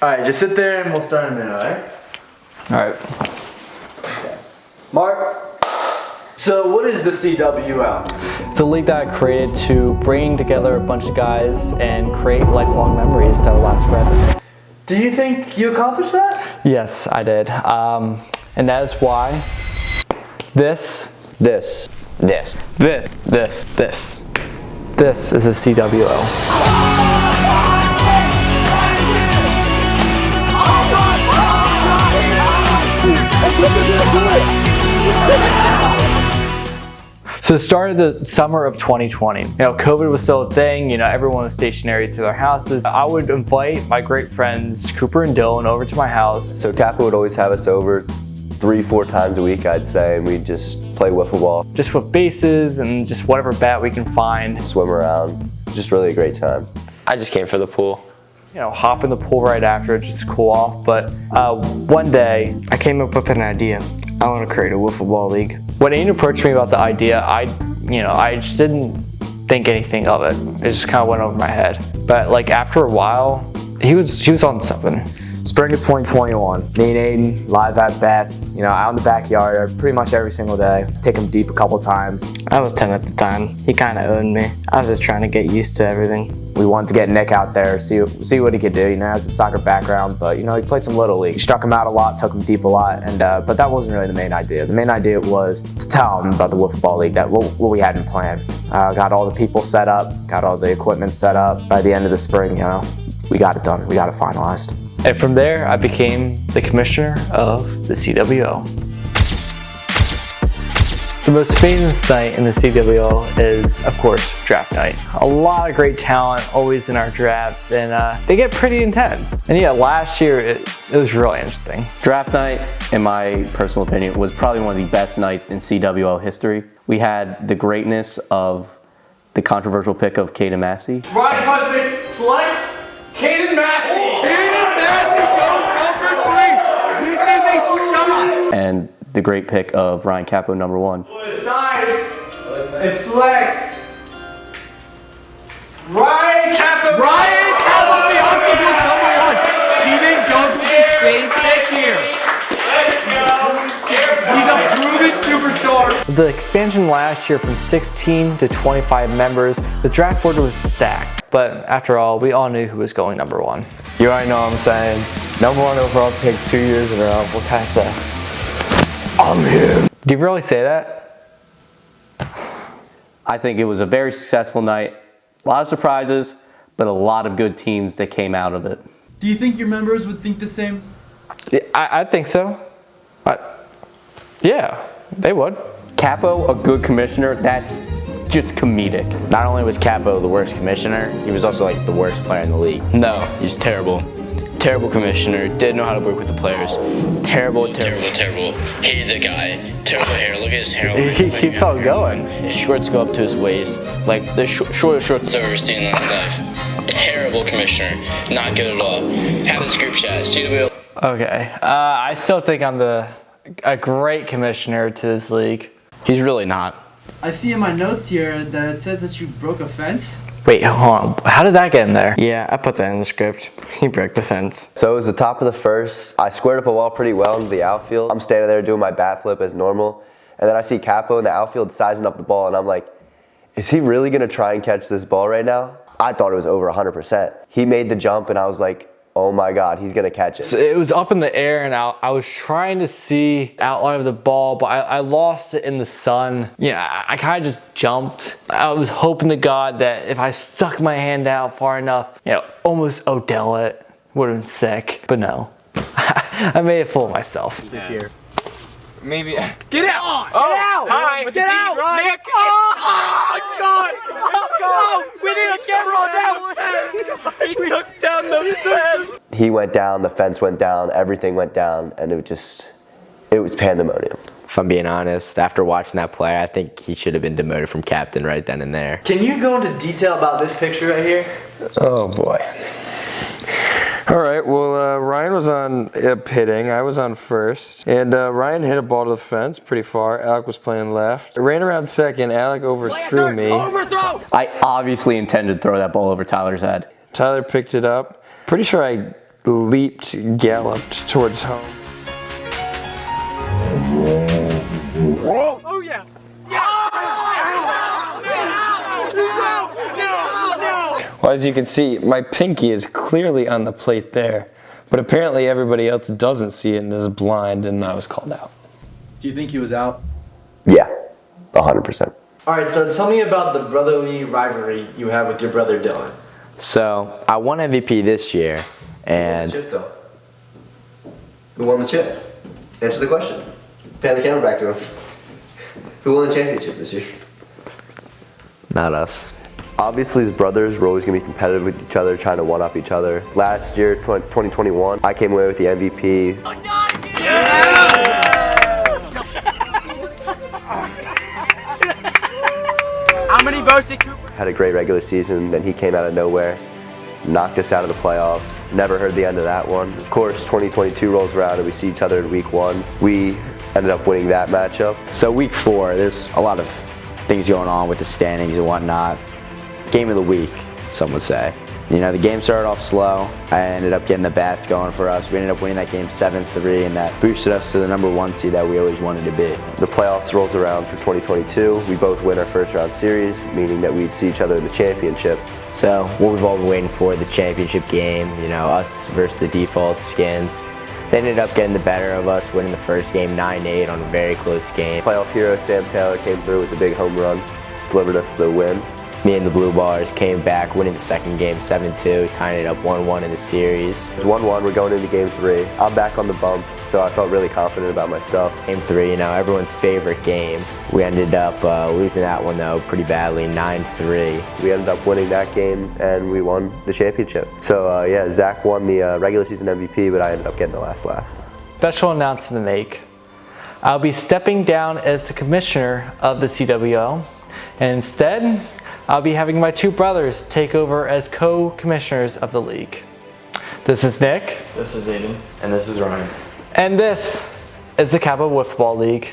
Alright, just sit there and we'll start in a minute, alright? Alright. Okay. Mark, so what is the CWL? It's a league that I created to bring together a bunch of guys and create lifelong memories that will last forever. Do you think you accomplished that? Yes, I did. And that is why this is a CWO. So it started the summer of 2020. COVID was still a thing. Everyone was stationary to their houses. I would invite my great friends Cooper and Dylan over to my house. So Capo would always have us over 3-4 times a week, I'd say, and we'd just play wiffle ball. Just with bases and just whatever bat we can find. Swim around, just really a great time. I just came for the pool. Hop in the pool right after, just cool off. But one day, I came up with an idea. I want to create a wiffle ball league. When Aiden approached me about the idea, I just didn't think anything of it. It just kind of went over my head. But after a while, he was on something. Spring of 2021, me and Aiden, live at bats, out in the backyard pretty much every single day. Let's take him deep a couple times. I was 10 at the time. He kind of owned me. I was just trying to get used to everything. We wanted to get Nick out there, see what he could do. He has a soccer background, but he played some Little League. Struck him out a lot, took him deep a lot, and but that wasn't really the main idea. The main idea was to tell him about the Wiffle Ball League, that what we had in plan. Got all the people set up, got all the equipment set up. By the end of the spring, we got it done. We got it finalized. And from there, I became the commissioner of the CWO. The most famous night in the CWO is, of course, draft night. A lot of great talent always in our drafts, and they get pretty intense. And yeah, last year, it was really interesting. Draft night, in my personal opinion, was probably one of the best nights in CWO history. We had the greatness of the controversial pick of Caden Massey. Ryan Husband selects Caden Massey! Caden Massey goes number 3! This is a shot! And the great pick of Ryan Capo, number 1. Decides and selects Ryan Capo. Ryan Capobianco goes number 1. Steven goes with the same pick here. Let's go. He's a proven superstar. The expansion last year from 16 to 25 members, the draft board was stacked. But after all, we all knew who was going number 1. You already know what I'm saying. Number 1 overall pick 2 years in a row. What can I say? I'm him. Do you really say that? I think it was a very successful night. A lot of surprises, but a lot of good teams that came out of it. Do you think your members would think the same? Yeah, I think so. Yeah, they would. Capo, a good commissioner, that's just comedic. Not only was Capo the worst commissioner, he was also the worst player in the league. No, he's terrible. Terrible commissioner, didn't know how to work with the players. Terrible. Hated the guy. Terrible hair, look at his hair. He keeps on going. His shorts go up to his waist, like the shortest shorts I've ever seen in my life. Terrible commissioner, not good at all. Have this group chat, CWO. Okay, I still think I'm a great commissioner to this league. He's really not. I see in my notes here that it says that you broke a fence. Wait, hold on. How did that get in there? Yeah, I put that in the script. He broke the fence. So it was the top of the first. I squared up a wall pretty well into the outfield. I'm standing there doing my bat flip as normal. And then I see Capo in the outfield sizing up the ball, and I'm like, is he really gonna try and catch this ball right now? I thought it was over 100%. He made the jump, and I was like, oh my God, he's gonna catch it. So it was up in the air, and I was trying to see the outline of the ball, but I lost it in the sun. I kind of just jumped. I was hoping to God that if I stuck my hand out far enough, almost Odell it, would have been sick, but no. I made a fool of myself. This year. Maybe. Get out! Oh, hi! Get out! Nick! Oh, it's gone! It's gone! We need a camera on that one! He took down the fence! He went down, the fence went down, everything went down, and it was pandemonium. If I'm being honest, after watching that play, I think he should have been demoted from captain right then and there. Can you go into detail about this picture right here? Oh boy. All right, well, Ryan was on hitting, I was on first, and Ryan hit a ball to the fence pretty far. Alec was playing left. I ran around second, Alec overthrew me. I obviously intended to throw that ball over Tyler's head. Tyler picked it up. Pretty sure I galloped towards home. Oh yeah. Well, as you can see, my pinky is clearly on the plate there, but apparently everybody else doesn't see it and is blind, and I was called out. Do you think he was out? Yeah, 100%. All right, so tell me about the brotherly rivalry you have with your brother Dylan. So I won MVP this year, and Who won the chip, though? Who won the chip? Answer the question. Pan the camera back to him. Who won the championship this year? not us. Obviously, as brothers, we're always going to be competitive with each other, trying to one-up each other. Last year, 2021, I came away with the MVP. How many votes did Cooper? Had a great regular season, then he came out of nowhere, knocked us out of the playoffs. Never heard the end of that one. Of course, 2022 rolls around and we see each other in week 1. We ended up winning that matchup. So week 4, there's a lot of things going on with the standings and whatnot. Game of the week, some would say. You know, the game started off slow. I ended up getting the bats going for us. We ended up winning that game 7-3, and that boosted us to the #1 seed that we always wanted to be. The playoffs rolls around for 2022. We both win our first round series, meaning that we'd see each other in the championship. So what we've all been waiting for, the championship game, you know, us versus the default skins. They ended up getting the better of us, winning the first game 9-8 on a very close game. Playoff hero Sam Taylor came through with the big home run, delivered us the win. Me and the Blue Bars came back, winning the second game 7-2, tying it up 1-1 in the series. It's 1-1, we're going into game 3. I'm back on the bump, so I felt really confident about my stuff. Game 3, you know, everyone's favorite game. We ended up losing that one though pretty badly, 9-3. We ended up winning that game and we won the championship. So yeah, Zach won the regular season MVP, but I ended up getting the last laugh. Special announcement to make. I'll be stepping down as the commissioner of the CWO, and instead, I'll be having my 2 brothers take over as co-commissioners of the league. This is Nick. This is Aiden. And this is Ryan. And this is the Capo Wiffle Ball League.